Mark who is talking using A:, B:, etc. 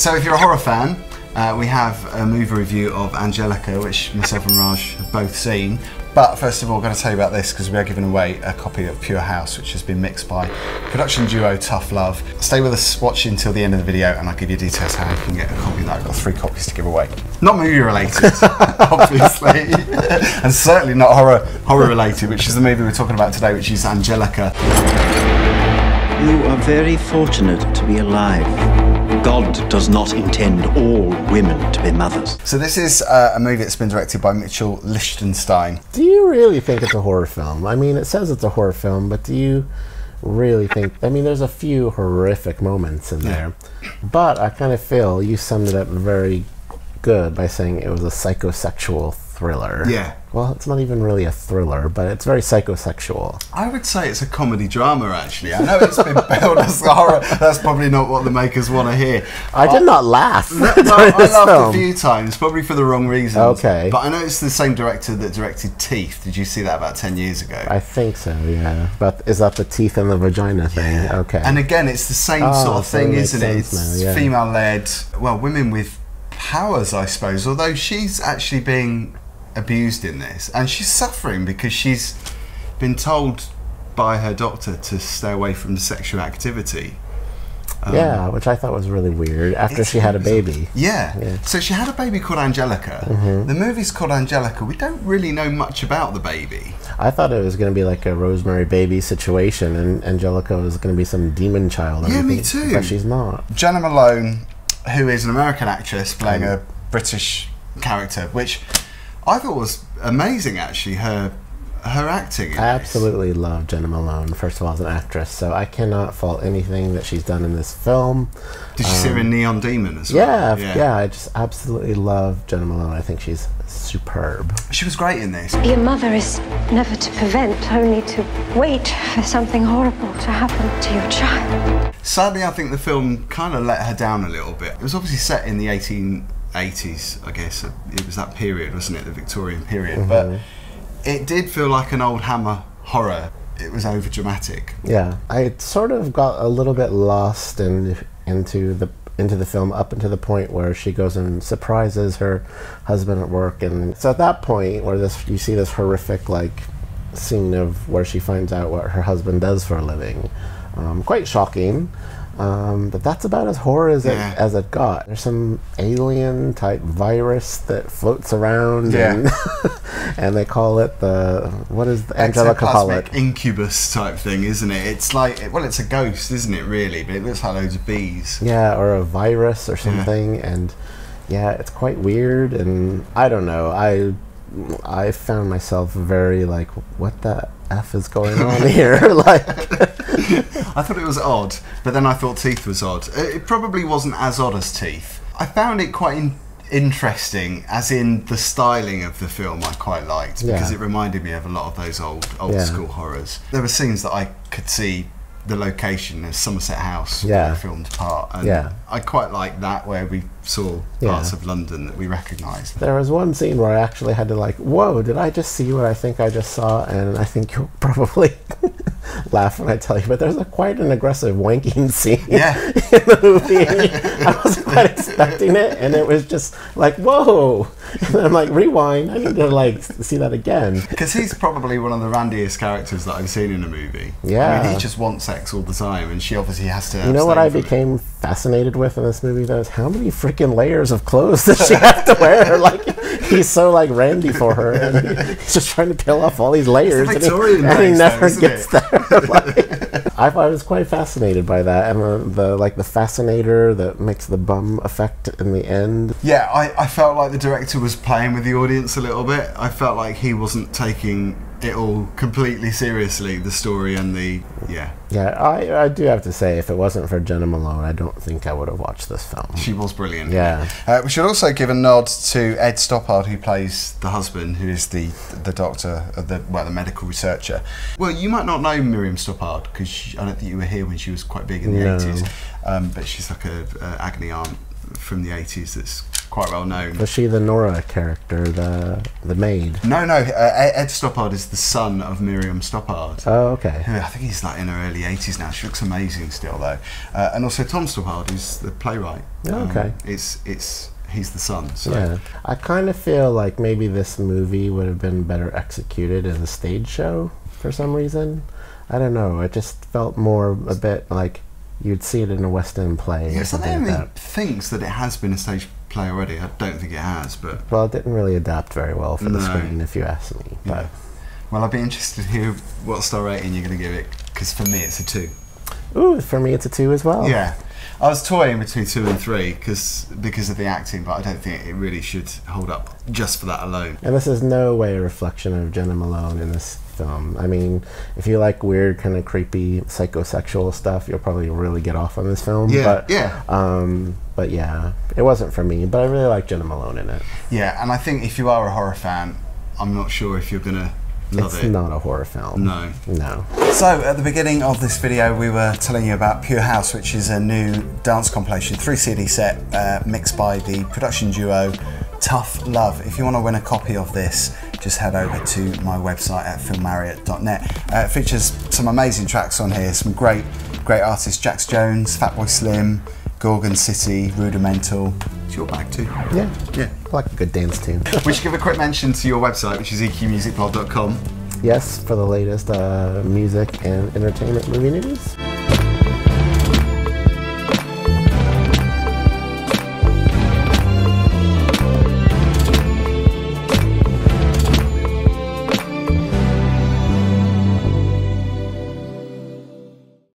A: So if you're a horror fan, we have a movie review of Angelica, which myself and Raj have both seen. But first of all, I'm going to tell you about this because we are giving away a copy of Pure House, which has been mixed by production duo Tough Love. Stay with us, watch until the end of the video, and I'll give you details how you can get a copy of that. I've got 3 copies to give away. Not movie related, obviously, and certainly not horror related, which is the movie we're talking about today, which is Angelica.
B: You are very fortunate to be alive. God does not intend all women to be mothers.
A: So this is a movie that's been directed by Mitchell Lichtenstein.
C: Do you really think it's a horror film? I mean, it says it's a horror film, but do you really think... I mean, there's a few horrific moments in there, but I kind of feel you summed it up very good by saying it was a psychosexual thriller.
A: Yeah.
C: Well, it's not even really a thriller, but it's very psychosexual.
A: I would say it's a comedy drama, actually. I know it's been billed as a horror. That's probably not what the makers want to hear.
C: I did not laugh.
A: No, I laughed a few times, probably for the wrong reasons.
C: Okay.
A: But I know it's the same director that directed Teeth. Did you see that about 10 years ago?
C: I think so, yeah. But is that the teeth in the vagina thing?
A: Yeah.
C: Okay.
A: And again, it's the same sort of thing, isn't it? It's female-led, well, women with powers, I suppose, although she's actually being abused in this, and she's suffering because she's been told by her doctor to stay away from sexual activity.
C: Yeah, which I thought was really weird after she had a baby.
A: Yeah. So she had a baby called Angelica. The movie's called Angelica. We don't really know much about the baby.
C: I thought it was going to be like a Rosemary Baby situation, and Angelica was going to be some demon child.
A: Yeah, me too.
C: But she's not.
A: Jena Malone, who is an American actress playing a British character, which I thought was amazing, actually, her acting in
C: I absolutely love Jena Malone, first of all, as an actress, so I cannot fault anything that she's done in this film.
A: Did you see her in Neon Demon as well?
C: Yeah, I just absolutely love Jena Malone. I think she's superb.
A: She was great in this.
D: Your mother is never to prevent, only to wait for something horrible to happen to your child.
A: Sadly, I think the film kind of let her down a little bit. It was obviously set in the 1880s, I guess. It was that period, wasn't it, the Victorian period? But it did feel like an old Hammer horror. It was over dramatic. Yeah,
C: I sort of got a little bit lost into the film up until the point where she goes and surprises her husband at work, and so at that point where you see this horrific scene of where she finds out what her husband does for a living. Quite shocking. But that's about as horror as it got. There's some alien type virus that floats around, and they call it what is the Angelica call it?
A: Incubus type thing, isn't it? It's like, well, it's a ghost, isn't it, really? But it looks like loads of bees. Yeah, or a virus or something, and it's quite weird, and I don't know, I found myself very like, what the F is going on here? I thought it was odd, but then I thought Teeth was odd. It probably wasn't as odd as Teeth. I found it quite interesting, as in the styling of the film I quite liked, because it reminded me of a lot of those old school horrors. There were scenes that I could see the location as Somerset House where they filmed part, and I quite liked that, where we saw parts of London that we recognised.
C: There was one scene where I actually had to whoa, did I just see what I think I just saw? And I think you'll probably laugh when I tell you, but there's quite an aggressive wanking scene in the movie. I wasn't quite expecting it, and it was just like, whoa. And I'm like, rewind, I need to see that again.
A: Because he's probably one of the randiest characters that I've seen in a movie.
C: Yeah.
A: I mean, he just wants sex all the time, and she obviously has to.
C: You know what I became fascinated with in this movie, though, is how many freaking layers of clothes does she have to wear? He's so randy for her, and he's just trying to peel off all these layers, and he never gets there. I was quite fascinated by that, and the fascinator that makes the bum effect in the end. Yeah,
A: I felt like the director was playing with the audience a little bit. I felt like he wasn't taking it all completely seriously, the story and the
C: I do have to say, if it wasn't for Jena Malone, I don't think I would have watched this film.
A: She was brilliant. We should also give a nod to Ed Stoppard, who plays the husband, who is the doctor, the medical researcher. Well, you might not know Miriam Stoppard, because I don't think you were here when she was quite big in the 80s, but she's like a agony aunt from the 80s that's quite well known.
C: Was she the Nora character, the maid?
A: No, Ed Stoppard is the son of Miriam Stoppard.
C: Oh, okay.
A: I think he's like in her early 80s now. She looks amazing still though. And also Tom Stoppard is the playwright.
C: Oh, okay.
A: He's the son. So.
C: Yeah, I kind of feel like maybe this movie would have been better executed as a stage show for some reason. I don't know. It just felt more a bit like you'd see it in a West End play or something like that.
A: Thinks that it has been a stage play already. I don't think it has, but
C: well, it didn't really adapt very well for the screen, if you ask me. But
A: yeah. Well, I'd be interested to hear what star rating you're going to give it, because for me it's a 2.
C: Ooh, for me it's a 2 as well.
A: Yeah. I was toying between 2 and 3 because of the acting, but I don't think it really should hold up just for that alone.
C: And this is no way a reflection of Jena Malone in this film. I mean, if you like weird, kind of creepy, psychosexual stuff, you'll probably really get off on this film.
A: Yeah,
C: But yeah, it wasn't for me, but I really like Jena Malone in it.
A: Yeah, and I think if you are a horror fan, I'm not sure if you're going to love it.
C: It's not a horror film.
A: No.
C: No.
A: So, at the beginning of this video, we were telling you about Pure House, which is a new dance compilation, 3 CD set, mixed by the production duo Tough Love. If you want to win a copy of this, just head over to my website at filmmarriott.net. It features some amazing tracks on here, some great artists, Jax Jones, Fatboy Slim, Gorgon City, Rudimental. It's your bag too.
C: Yeah. I like a good dance tune.
A: We should give a quick mention to your website, which is eqmusicblog.com.
C: Yes, for the latest music and entertainment movie news.